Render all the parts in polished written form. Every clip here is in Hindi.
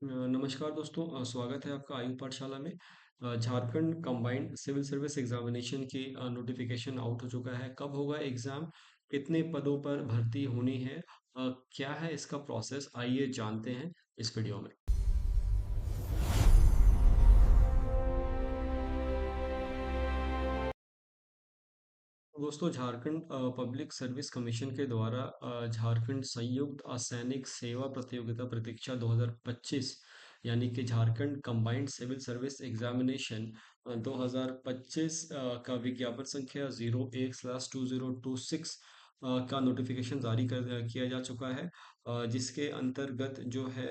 नमस्कार दोस्तों, स्वागत है आपका आयु पाठशाला में। Jharkhand combined civil service examination की नोटिफिकेशन आउट हो चुका है। कब होगा एग्जाम, कितने पदों पर भर्ती होनी है, क्या है इसका प्रोसेस, आइए जानते हैं इस वीडियो में। दोस्तों, झारखंड पब्लिक सर्विस कमीशन के द्वारा झारखंड संयुक्त असैनिक सेवा प्रतियोगिता परीक्षा 2025 यानी कि Jharkhand combined civil service examination 2025 का विज्ञापन संख्या 01/2026 का नोटिफिकेशन जारी कर किया जा चुका है। जिसके अंतर्गत जो है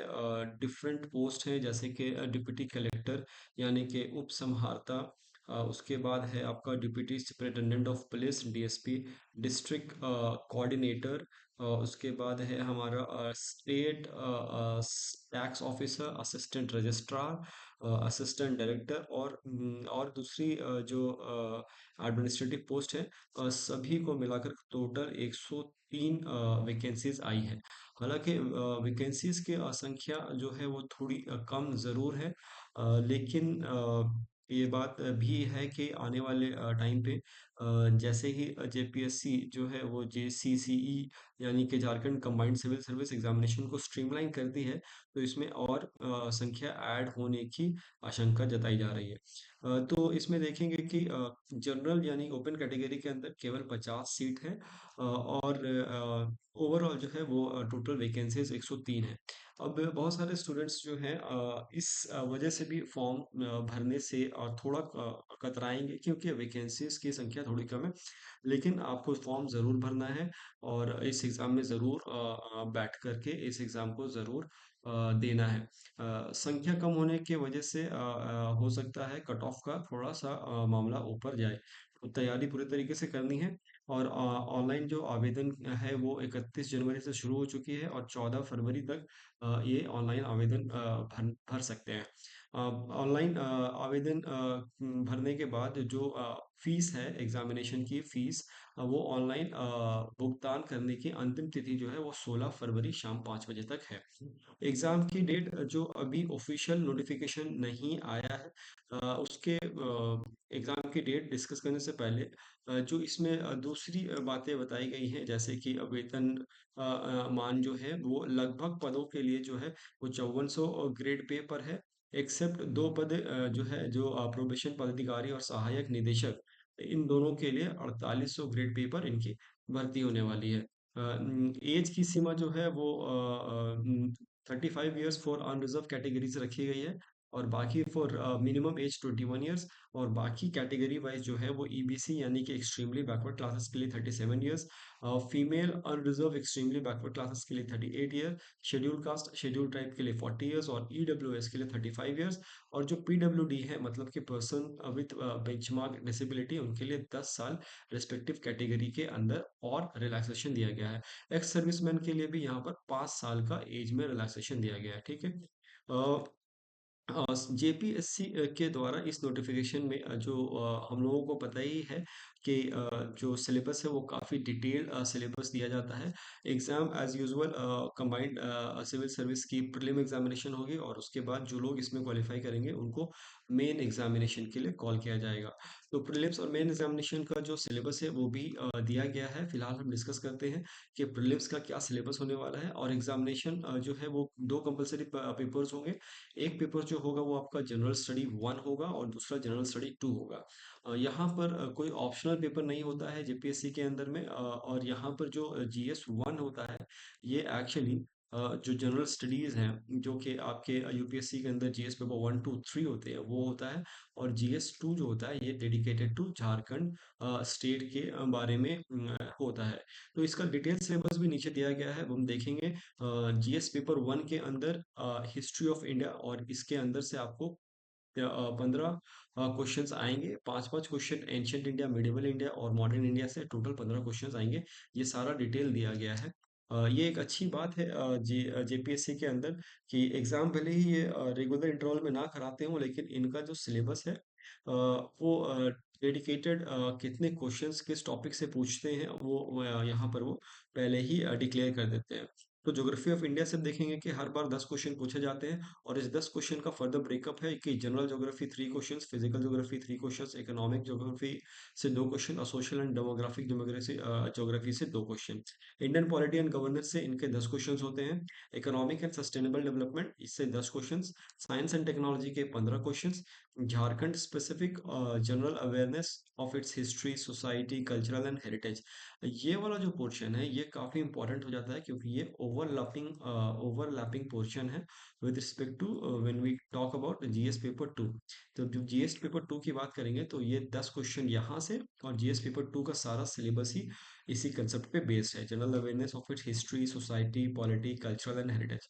डिफरेंट पोस्ट हैं, जैसे कि डिप्टी कलेक्टर यानी कि उप समहर्ता। उसके बाद है आपका deputy superintendent of police DSP, district coordinator. उसके बाद है हमारा state tax officer, assistant registrar, assistant director और दूसरी जो एडमिनिस्ट्रेटिव पोस्ट है। सभी को मिलाकर टोटल 103 वैकेंसीज आई है। हालांकि वैकेंसीज की संख्या जो है वो थोड़ी कम ज़रूर है, लेकिन ये बात भी है कि आने वाले टाइम पे जैसे ही जेपीएससी जो है वो जेसीसीई यानी कि Jharkhand combined civil service examination को स्ट्रीमलाइन करती है, तो इसमें और संख्या ऐड होने की आशंका जताई जा रही है। तो इसमें देखेंगे कि जनरल यानी ओपन कैटेगरी के अंदर केवल 50 सीट है, और ओवरऑल जो है वो टोटल वैकेंसीज 103 है। अब बहुत सारे स्टूडेंट्स जो हैं इस वजह से भी फॉर्म भरने से थोड़ा कतराएंगे, क्योंकि वैकेंसीज की संख्या थोड़ी कम है। लेकिन आपको फॉर्म ज़रूर भरना है और इस एग्ज़ाम में ज़रूर बैठ करके इस एग्ज़ाम को ज़रूर देना है। संख्या कम होने की वजह से हो सकता है कट ऑफ का थोड़ा सा मामला ऊपर जाए। तो तैयारी पूरी तरीके से करनी है। और ऑनलाइन जो आवेदन है वो 31 जनवरी से शुरू हो चुकी है और 14 फरवरी तक ये ऑनलाइन आवेदन भर सकते हैं। ऑनलाइन आवेदन भरने के बाद जो फीस है, एग्जामिनेशन की फीस, वो ऑनलाइन भुगतान करने की अंतिम तिथि जो है वो 16 फरवरी शाम 5 बजे तक है। एग्जाम की डेट जो अभी ऑफिशियल नोटिफिकेशन नहीं आया है, उसके एग्जाम की डेट डिस्कस करने से पहले जो इसमें दूसरी बातें बताई गई हैं, जैसे कि वेतन मान जो है वो लगभग पदों के लिए जो है वो 5400 ग्रेड पे पर है। एक्सेप्ट दो पद जो है जो प्रोबेशन पदाधिकारी और सहायक निदेशक, इन दोनों के लिए 4800 ग्रेड पे पर इनकी भर्ती होने वाली है। एज की सीमा जो है वो 35 ईयर्स फॉर अनरिजर्व कैटेगरी से रखी गई है, और बाकी फॉर मिनिमम एज 21 ईयर्स। और बाकी कैटेगरी वाइज जो है वो ईबीसी यानी कि एक्सट्रीमली बैकवर्ड क्लासेस के लिए 37 years, female unreserved extremely backward classes के लिए 38 year, schedule caste schedule tribe के लिए 40 ईयर्स और ईडब्ल्यूएस के लिए 35 ईयर्स। और जो पीडब्ल्यूडी है, मतलब कि पर्सन विथ बेंचमार्क डिसेबिलिटी, उनके लिए 10 साल रिस्पेक्टिव कैटेगरी के अंदर और रिलैक्सेशन दिया गया है। एक्स सर्विसमैन के लिए भी यहाँ पर 5 साल का एज में रिलैक्सेशन दिया गया है। ठीक है। जेपीएससी के द्वारा इस नोटिफिकेशन में जो हम लोगों को पता ही है कि जो सिलेबस है वो काफ़ी डिटेल्ड सिलेबस दिया जाता है। Exam as usual combined civil service की प्रीलिम एग्जामिनेशन होगी, और उसके बाद जो लोग इसमें क्वालिफाई करेंगे उनको मेन एग्जामिनेशन के लिए कॉल किया जाएगा। तो प्रीलिम्स और मेन एग्जामिनेशन का जो सिलेबस है वो भी दिया गया है। फिलहाल हम डिस्कस करते हैं कि प्रीलिम्स का क्या सिलेबस होने वाला है, और एग्जामिनेशन जो है वो दो कंपलसरी पेपर्स होंगे। एक पेपर जो होगा वो आपका जनरल स्टडी 1 होगा और दूसरा जनरल स्टडी 2 होगा। यहाँ पर कोई ऑप्शनल पेपर नहीं होता है जेपीएससी के अंदर में, और यहाँ पर जो जीएस 1 होता है, ये एक्चुअली जो जनरल स्टडीज हैं जो कि आपके यूपीएससी के अंदर जीएस पेपर 1 2 3 होते हैं वो होता है। और जीएस 2 जो होता है ये डेडिकेटेड टू झारखंड स्टेट के बारे में होता है। तो इसका डिटेल सिलेबस भी नीचे दिया गया है, वो हम देखेंगे। जीएस पेपर 1 के अंदर हिस्ट्री ऑफ इंडिया, और इसके अंदर से आपको 15 क्वेश्चंस आएंगे। पांच पांच question ancient India, medieval India और मॉडर्न इंडिया से टोटल 15 क्वेश्चंस आएंगे। ये सारा डिटेल दिया गया है। ये एक अच्छी बात है जेपीएससी के अंदर कि एग्जाम भले ही ये रेगुलर इंटरवल में ना कराते हो, लेकिन इनका जो सिलेबस है वो डेडिकेटेड कितने क्वेश्चंस किस टॉपिक से पूछते हैं वो यहाँ पर वो पहले ही डिक्लेयर कर देते हैं। तो ज्योग्राफी ऑफ इंडिया से आप देखेंगे कि हर बार 10 क्वेश्चन पूछे जाते हैं और इस 10 क्वेश्चन का फर्दर ब्रेकअप है कि general geography 3 questions, physical geography 3 questions, economic geography से 2 क्वेश्चन और social and demographic geography geography से 2 question. Indian polity and governance से इनके 10 क्वेश्चंस होते हैं। इकोनॉमिक एंड सस्टेनेबल डेवलपमेंट इससे 10 क्वेश्चंस, साइंस एंड टेक्नोलॉजी के 15 questions, Jharkhand specific general awareness of its history, society, cultural and heritage. ये वाला जो पोर्शन है ये काफी इंपॉर्टेंट हो जाता है क्योंकि ये ओवरलैपिंग पोर्शन है with respect to when we talk about GS paper 2। तो जब जीएस पेपर 2 की बात करेंगे तो ये 10 क्वेश्चन यहाँ से और जीएस पेपर 2 का सारा सिलेबस ही इसी कंसेप्ट पे बेस्ड है, general awareness of its history, society, polity, cultural and heritage.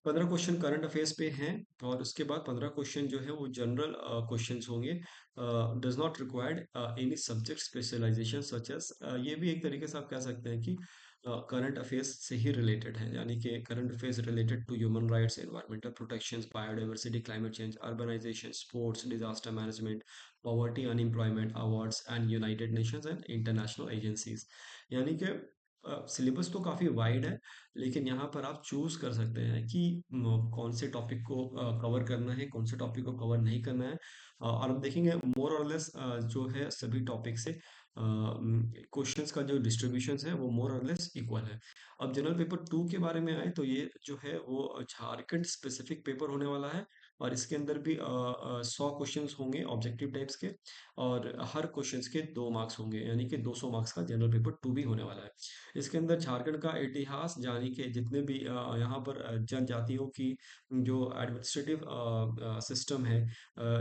15 question current affairs पे हैं और उसके बाद 15 क्वेश्चन जो है वो जनरल क्वेश्चंस होंगे। Does not required any subject specialisation such as, ये भी एक तरीके से आप कह सकते हैं कि करंट अफेयर्स से ही रिलेटेड है, यानी कि current affairs related to human rights, environmental protection, biodiversity, climate change, urbanisation, sports, disaster management, poverty, unemployment, awards and United Nations and international agencies. यानी कि सिलेबस तो काफ़ी वाइड है, लेकिन यहाँ पर आप चूज कर सकते हैं कि कौन से टॉपिक को कवर करना है, कौन से टॉपिक को कवर नहीं करना है। और अब देखेंगे मोर और लेस जो है सभी टॉपिक से क्वेश्चंस का जो डिस्ट्रीब्यूशन है वो मोर और लेस इक्वल है। अब जनरल पेपर 2 के बारे में आए तो ये जो है वो झारखंड स्पेसिफिक पेपर होने वाला है और इसके अंदर भी 100 क्वेश्चंस होंगे ऑब्जेक्टिव टाइप्स के और हर क्वेश्चंस के 2 मार्क्स होंगे, यानी कि 200 मार्क्स का जनरल पेपर 2 भी होने वाला है। इसके अंदर झारखंड का इतिहास, यानी कि जितने भी यहाँ पर जनजातियों की जो एडमिनिस्ट्रेटिव सिस्टम है,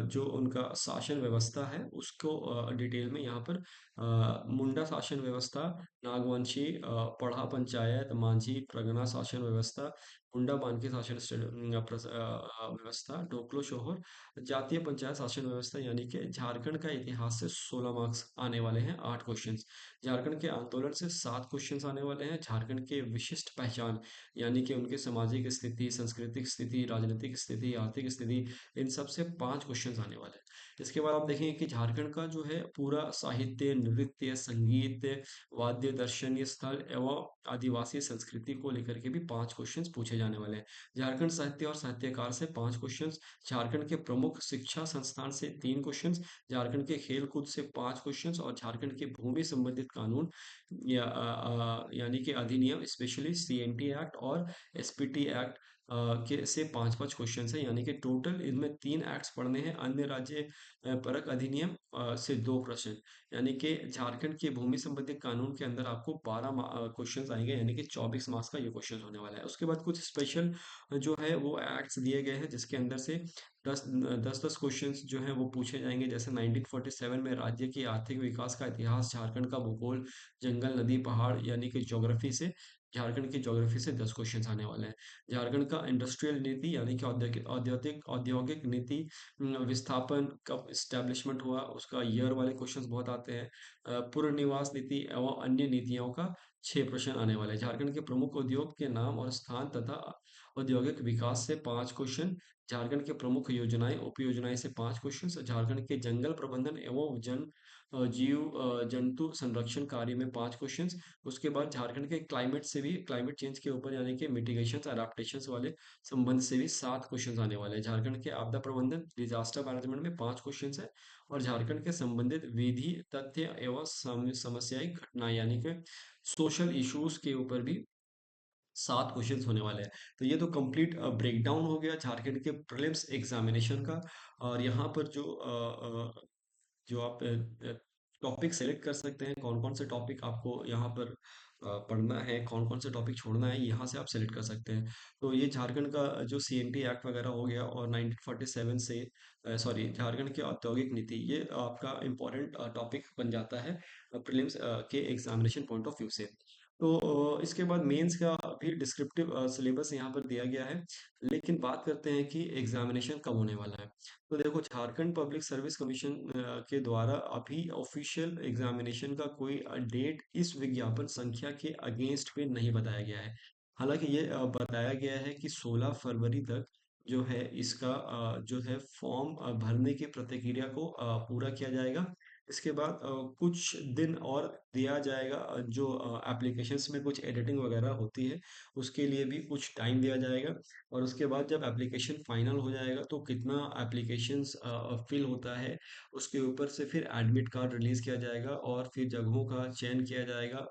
जो उनका शासन व्यवस्था है उसको डिटेल में यहाँ पर मुंडा शासन व्यवस्था, नागवंशी, पढ़ा पंचायत, मांझी परगना शासन व्यवस्था, मुंडा बानकी शासन व्यवस्था, डोकलो शोहर, जातीय पंचायत शासन व्यवस्था, यानी कि झारखंड का इतिहास से 16 मार्क्स आने वाले हैं, 8 क्वेश्चंस। झारखंड के आंदोलन से 7 क्वेश्चंस आने वाले हैं। झारखंड के विशिष्ट पहचान, यानी कि उनके सामाजिक स्थिति, सांस्कृतिक स्थिति, राजनीतिक स्थिति, आर्थिक स्थिति, इन सब से 5 क्वेश्चंस आने वाले हैं। इसके बाद आप देखेंगे कि झारखंड का जो है पूरा साहित्य, नृत्य, संगीत, वाद्य, दर्शनीय स्थल एवं आदिवासी संस्कृति को लेकर के भी 5 क्वेश्चंस पूछे जाने वाले हैं। झारखंड साहित्य और साहित्यकार से 5 क्वेश्चंस, झारखंड के प्रमुख शिक्षा संस्थान से 3 क्वेश्चंस, झारखंड के खेल कूद से 5 क्वेश्चंस और झारखंड के भूमि संबंधित कानून यानी कि अधिनियम, स्पेशली सीएनटी एक्ट और एसपीटी एक्ट के से 5-5 क्वेश्चन है, यानी कि टोटल इनमें 3 एक्ट्स पढ़ने हैं। अन्य राज्य परक अधिनियम से 2 प्रश्न, यानी कि झारखंड के भूमि संबंधी कानून के अंदर आपको 12 क्वेश्चंस आएंगे, यानी कि 24 मार्क्स का ये क्वेश्चन होने वाला है। उसके बाद कुछ स्पेशल जो है वो एक्ट्स दिए गए हैं जिसके अंदर से 10-10 क्वेश्चंस जो हैं वो पूछे जाएंगे, जैसे 1947 में राज्य की आर्थिक विकास का इतिहास, झारखंड का भूगोल, जंगल, नदी, पहाड़, यानी कि ज्योग्राफी से, झारखंड की ज्योग्राफी से 10 क्वेश्चंस आने वाले हैं। झारखंड का इंडस्ट्रियल नीति, यानी कि औद्योगिक औद्योगिक औद्योगिक नीति, विस्थापन कब इस्टेब्लिशमेंट हुआ उसका ईयर वाले क्वेश्चंस बहुत आते हैं। पुनर्निवास नीति एवं अन्य नीतियों का 6 प्रश्न आने वाले हैं। झारखंड के प्रमुख उद्योग के नाम और स्थान तथा औद्योगिक विकास से 5 क्वेश्चन, झारखंड के प्रमुख योजनाएं उप योजनाएं से 5 क्वेश्चन, झारखंड के जंगल प्रबंधन एवं जीव जंतु संरक्षण कार्य में 5 क्वेश्चंस। उसके बाद झारखंड के क्लाइमेट से भी, क्लाइमेट चेंज के ऊपर, यानी कि मिटिगेशन अडेप्टेशन वाले संबंध से भी 7 क्वेश्चंस आने वाले हैं। झारखंड के आपदा प्रबंधन, डिजास्टर मैनेजमेंट में 5 क्वेश्चंस है और झारखंड के संबंधित विधि, तथ्य एवं समस्यायिक घटना, यानी कि सोशल इश्यूज के ऊपर भी 7 क्वेश्चंस होने वाले हैं। तो ये तो कंप्लीट ब्रेकडाउन हो गया झारखंड के प्रीलिम्स एग्जामिनेशन का। और यहाँ पर जो आप टॉपिक सेलेक्ट कर सकते हैं, कौन कौन से टॉपिक आपको यहाँ पर पढ़ना है, कौन कौन से टॉपिक छोड़ना है, यहाँ से आप सेलेक्ट कर सकते हैं। तो ये झारखंड का जो सीएनटी एक्ट वगैरह हो गया और 1947 से, सॉरी, झारखंड की औद्योगिक नीति, ये आपका इम्पोर्टेंट टॉपिक बन जाता है प्रीलिम्स के एग्जामिनेशन पॉइंट ऑफ व्यू से। तो इसके बाद मेंस का भी डिस्क्रिप्टिव सिलेबस यहाँ पर दिया गया है, लेकिन बात करते हैं कि एग्जामिनेशन कब होने वाला है। तो देखो, झारखंड पब्लिक सर्विस कमीशन के द्वारा अभी ऑफिशियल एग्जामिनेशन का कोई डेट इस विज्ञापन संख्या के अगेंस्ट पे नहीं बताया गया है। हालांकि ये बताया गया है कि 16 फरवरी तक जो है इसका जो है फॉर्म भरने की प्रक्रिया को पूरा किया जाएगा। इसके बाद कुछ दिन और दिया जाएगा, जो एप्लीकेशंस में कुछ एडिटिंग वगैरह होती है उसके लिए भी कुछ टाइम दिया जाएगा। और उसके बाद जब एप्लीकेशन फाइनल हो जाएगा तो कितना एप्लीकेशंस फिल होता है उसके ऊपर से फिर एडमिट कार्ड रिलीज किया जाएगा और फिर जगहों का चयन किया जाएगा।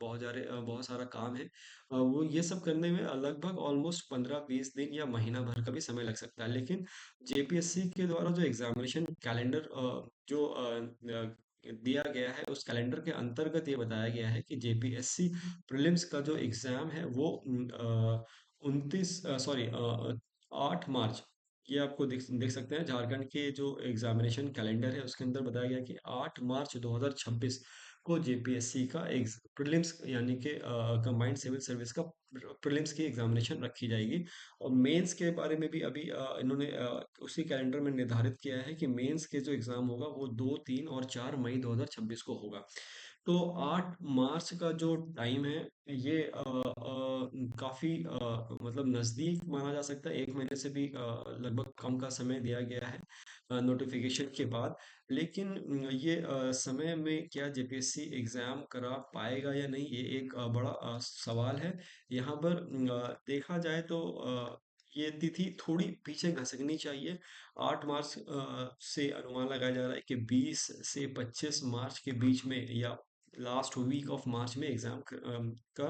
बहुत सारा काम है। वो ये सब करने में लगभग ऑलमोस्ट 15-20 दिन या महीना भर का भी समय लग सकता है। लेकिन जेपीएससी के द्वारा जो एग्जामिनेशन कैलेंडर जो दिया गया है उस कैलेंडर के अंतर्गत ये बताया गया है कि जेपीएससी प्रीलिम्स का जो एग्जाम है वो 8 मार्च, ये आपको देख सकते हैं झारखंड के जो एग्जामिनेशन कैलेंडर है उसके अंदर बताया गया कि 8 मार्च 2026 को जेपीएससी का प्रीलिम्स यानी कि कंबाइंड सिविल सर्विस का प्रीलिम्स की एग्जामिनेशन रखी जाएगी। और मेंस के बारे में भी अभी इन्होंने उसी कैलेंडर में निर्धारित किया है कि मेंस के जो एग्जाम होगा वो 2, 3 और 4 मई 2026 को होगा। तो 8 मार्च का जो टाइम है ये काफी मतलब नजदीक माना जा सकता है। 1 महीने से भी लगभग कम का समय दिया गया है नोटिफिकेशन के बाद। लेकिन ये समय में क्या जेपीएससी एग्जाम करा पाएगा या नहीं, ये एक बड़ा सवाल है। यहाँ पर देखा जाए तो ये तिथि थोड़ी पीछे घसकनी चाहिए। 8 मार्च से अनुमान लगाया जा रहा है कि 20 से 25 मार्च के बीच में या लास्ट वीक ऑफ मार्च में एग्जाम का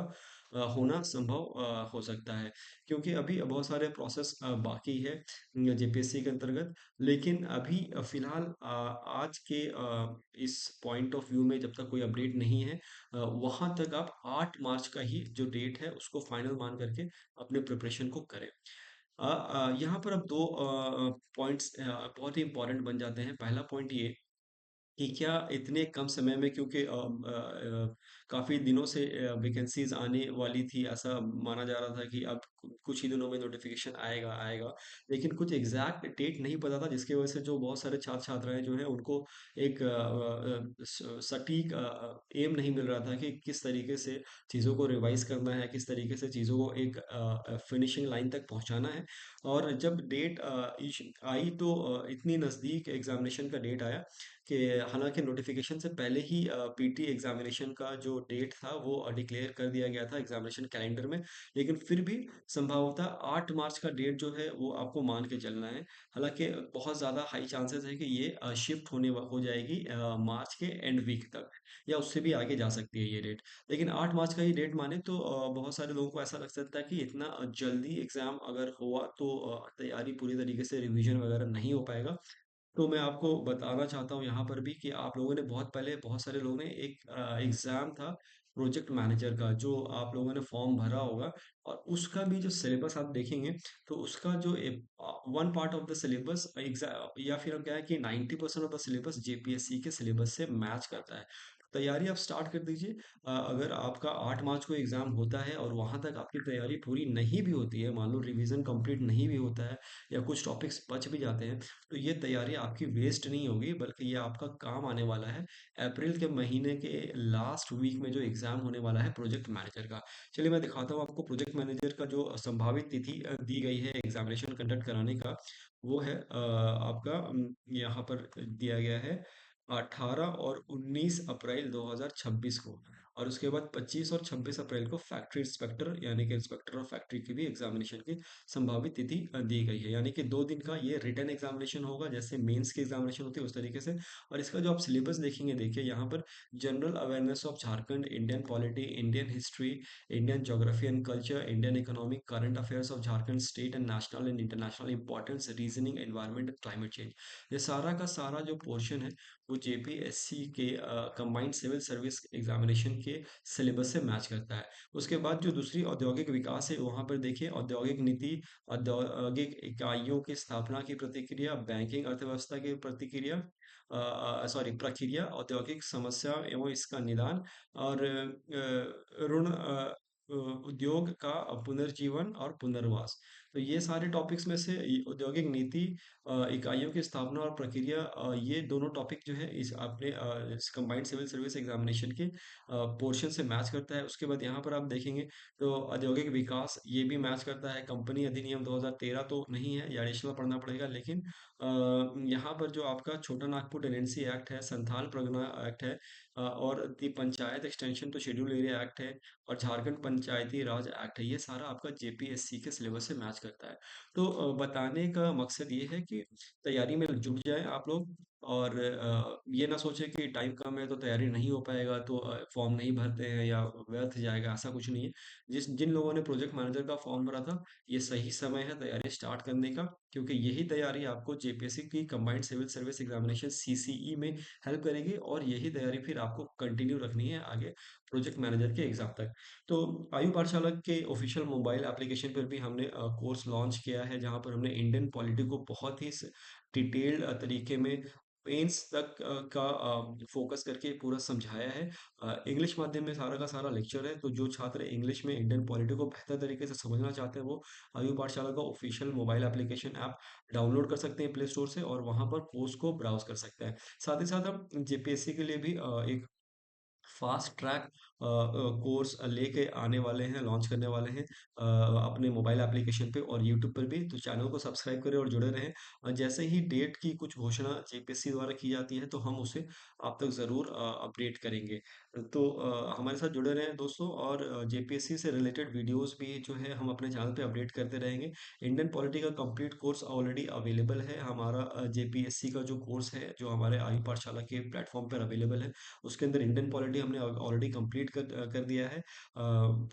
होना संभव हो सकता है। क्योंकि अभी बहुत सारे प्रोसेस बाकी है जेपीएससी के अंतर्गत। लेकिन अभी फिलहाल आज के इस पॉइंट ऑफ व्यू में जब तक कोई अपडेट नहीं है, वहां तक आप 8 मार्च का ही जो डेट है उसको फाइनल मान करके अपने प्रिपरेशन को करें। यहाँ पर अब दो पॉइंट्स बहुत ही इंपॉर्टेंट बन जाते हैं। पहला पॉइंट ये कि क्या इतने कम समय में, क्योंकि काफी दिनों से वैकेंसीज आने वाली थी, ऐसा माना जा रहा था कि अब कुछ ही दिनों में नोटिफिकेशन आएगा आएगा। लेकिन कुछ एग्जैक्ट डेट नहीं पता था जिसकी वजह से जो बहुत सारे छात्र छात्राएं जो है उनको एक सटीक एम नहीं मिल रहा था कि किस तरीके से चीज़ों को रिवाइज करना है, किस तरीके से चीज़ों को एक फिनिशिंग लाइन तक पहुंचाना है। और जब डेट आई तो इतनी नज़दीक एग्जामिनेशन का डेट आया कि हालांकि नोटिफिकेशन से पहले ही पीटी एग्जामिनेशन का जो डेट था वो डिक्लेयर कर दिया गया था एग्जामिनेशन कैलेंडर में। लेकिन फिर भी संभवतः 8 मार्च का डेट जो है वो आपको मान के चलना है। हालांकि बहुत ज़्यादा हाई चांसेस है कि ये शिफ्ट हो जाएगी मार्च के एंड वीक तक, या उससे भी आगे जा सकती है ये डेट। लेकिन 8 मार्च का ही डेट माने तो बहुत सारे लोगों को ऐसा लग सकता है कि इतना जल्दी एग्जाम अगर हुआ तो तैयारी पूरी तरीके से रिवीजन वगैरह नहीं हो पाएगा। तो मैं आपको बताना चाहता हूँ यहाँ पर भी कि आप लोगों ने बहुत पहले, बहुत सारे लोगों ने एक एग्जाम था प्रोजेक्ट मैनेजर का जो आप लोगों ने फॉर्म भरा होगा। और उसका भी जो सिलेबस आप देखेंगे तो उसका जो one part of the syllabus exam, या फिर हम क्या है कि 90% ऑफ द सिलेबस जेपीएससी के सिलेबस से मैच करता है। तैयारी आप स्टार्ट कर दीजिए। अगर आपका 8 मार्च को एग्जाम होता है और वहां तक आपकी तैयारी पूरी नहीं भी होती है, मान लो रिवीजन कंप्लीट नहीं भी होता है या कुछ टॉपिक्स बच भी जाते हैं, तो ये तैयारी आपकी वेस्ट नहीं होगी बल्कि ये आपका काम आने वाला है अप्रैल के महीने के लास्ट वीक में जो एग्जाम होने वाला है प्रोजेक्ट मैनेजर का। चलिए मैं दिखाता हूँ आपको प्रोजेक्ट मैनेजर का जो संभावित तिथि दी गई है एग्जामिनेशन कंडक्ट कराने का। वो है आपका यहाँ पर दिया गया है 18 और 19 अप्रैल 2026 को। और उसके बाद 25 और 26 अप्रैल को फैक्ट्री इंस्पेक्टर यानी कि इंस्पेक्टर ऑफ फैक्ट्री की भी एग्जामिनेशन की संभावित तिथि दी गई है। यानी कि 2 दिन का ये रिटर्न एग्जामिनेशन होगा जैसे मेंस की एग्जामिनेशन होती है उस तरीके से। और इसका जो आप सिलेबस देखेंगे, देखिए यहाँ पर general awareness of Jharkhand, Indian polity, Indian history, Indian geography and culture, Indian economic, current affairs of Jharkhand, state and national and international importance, reasoning, environment and climate change, ये सारा का सारा जो पोर्शन है वो जेपीएससी के कंबाइंड सिविल सर्विस एग्जामिनेशन के सिलेबस से मैच करता है। उसके बाद जो दूसरी औद्योगिक विकास है वहां पर देखिए औद्योगिक नीति, औद्योगिक इकाइयों की स्थापना की प्रतिक्रिया, बैंकिंग अर्थव्यवस्था की प्रतिक्रिया, प्रक्रिया, औद्योगिक समस्या एवं इसका निदान, और ऋण उद्योग का पुनर्जीवन और पुनर्वास। तो ये सारे टॉपिक्स में से औद्योगिक नीति, इकाइयों की स्थापना और प्रक्रिया, ये दोनों टॉपिक जो है इस अपने कंबाइंड सिविल सर्विस एग्जामिनेशन के पोर्शन से मैच करता है। उसके बाद यहाँ पर आप देखेंगे तो औद्योगिक विकास ये भी मैच करता है। कंपनी अधिनियम 2013 तो नहीं है, ये एडिशनल पढ़ना पड़ेगा। लेकिन यहाँ पर जो आपका छोटा नागपुर टेनेंसी एक्ट है, संथाल परगना एक्ट है, और दी पंचायत एक्सटेंशन तो शेड्यूल एरिया एक्ट है, और झारखंड पंचायती राज एक्ट है, ये सारा आपका जेपीएससी के सिलेबस से मैच करता है। तो बताने का मकसद ये है कि तैयारी में जुट जाएं आप लोग, और ये ना सोचें कि टाइम कम है तो तैयारी नहीं हो पाएगा, तो फॉर्म नहीं भरते हैं या व्यर्थ जाएगा, ऐसा कुछ नहीं है। जिन लोगों ने प्रोजेक्ट मैनेजर का फॉर्म भरा था, ये सही समय है तैयारी स्टार्ट करने का, क्योंकि यही तैयारी आपको जेपीएससी की combined civil service examination CCE में हेल्प करेगी, और यही तैयारी फिर आपको कंटिन्यू रखनी है आगे प्रोजेक्ट मैनेजर के एग्जाम तक। तो आयु पाठशाला के ऑफिशियल मोबाइल एप्लीकेशन पर भी हमने कोर्स लॉन्च किया है, जहां पर हमने इंडियन पॉलिटी को बहुत ही डिटेल्ड तरीके में मेंस तक का फोकस करके पूरा समझाया है। इंग्लिश माध्यम में सारा का सारा लेक्चर है, तो जो छात्र इंग्लिश में इंडियन पॉलिटी को बेहतर तरीके से समझना चाहते हैं, वो आयु पाठशाला का official mobile application app download कर सकते हैं प्ले स्टोर से, और वहां पर कोर्स को ब्राउज कर सकते हैं। साथ ही साथ हम जेपीएससी के लिए भी एक फास्ट ट्रैक कोर्स लेके आने वाले हैं, लॉन्च करने वाले हैं अपने मोबाइल एप्लीकेशन पे और यूट्यूब पर भी। तो चैनल को सब्सक्राइब करें और जुड़े रहें। जैसे ही डेट की कुछ घोषणा जेपीएससी द्वारा की जाती है, तो हम उसे आप तक ज़रूर अपडेट करेंगे। तो हमारे साथ जुड़े रहें दोस्तों, और जेपीएससी से रिलेटेड वीडियोस भी जो है हम अपने चैनल पे अपडेट करते रहेंगे। इंडियन पॉलिटी का कंप्लीट कोर्स ऑलरेडी अवेलेबल है, हमारा जेपीएससी का जो कोर्स है जो हमारे आयु पाठशाला के प्लेटफॉर्म पर अवेलेबल है, उसके अंदर इंडियन पॉलिटी हमने ऑलरेडी कंप्लीट कर दिया है।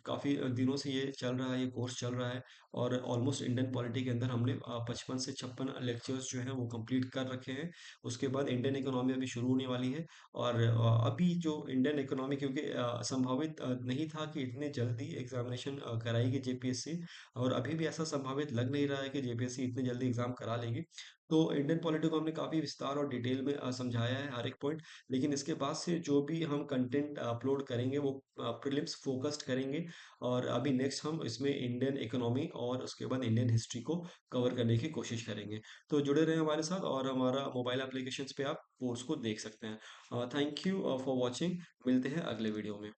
काफ़ी दिनों से ये चल रहा है, ये कोर्स चल रहा है, और ऑलमोस्ट इंडियन पॉलिटी के अंदर हमने 55 से 56 लेक्चर्स जो हैं वो कंप्लीट कर रखे हैं। उसके बाद इंडियन इकोनॉमी अभी शुरू होने वाली है, और अभी जो इंडियन इकोनॉमी, क्योंकि संभावित नहीं था कि इतने जल्दी एग्जामिनेशन कराएगी जेपीएससी, और अभी भी ऐसा संभावित लग नहीं रहा है कि जेपीएससी इतनी जल्दी एग्जाम करा लेगी। तो इंडियन पॉलिटी को हमने काफ़ी विस्तार और डिटेल में समझाया है हर एक पॉइंट। लेकिन इसके बाद से जो भी हम कंटेंट अपलोड करेंगे वो प्रीलिम्स फोकस्ड करेंगे, और अभी नेक्स्ट हम इसमें इंडियन इकोनॉमी और उसके बाद इंडियन हिस्ट्री को कवर करने की कोशिश करेंगे। तो जुड़े रहें हमारे साथ, और हमारा मोबाइल एप्लीकेशंस पे आप कोर्स को देख सकते हैं। Thank you for watching. मिलते हैं अगले वीडियो में।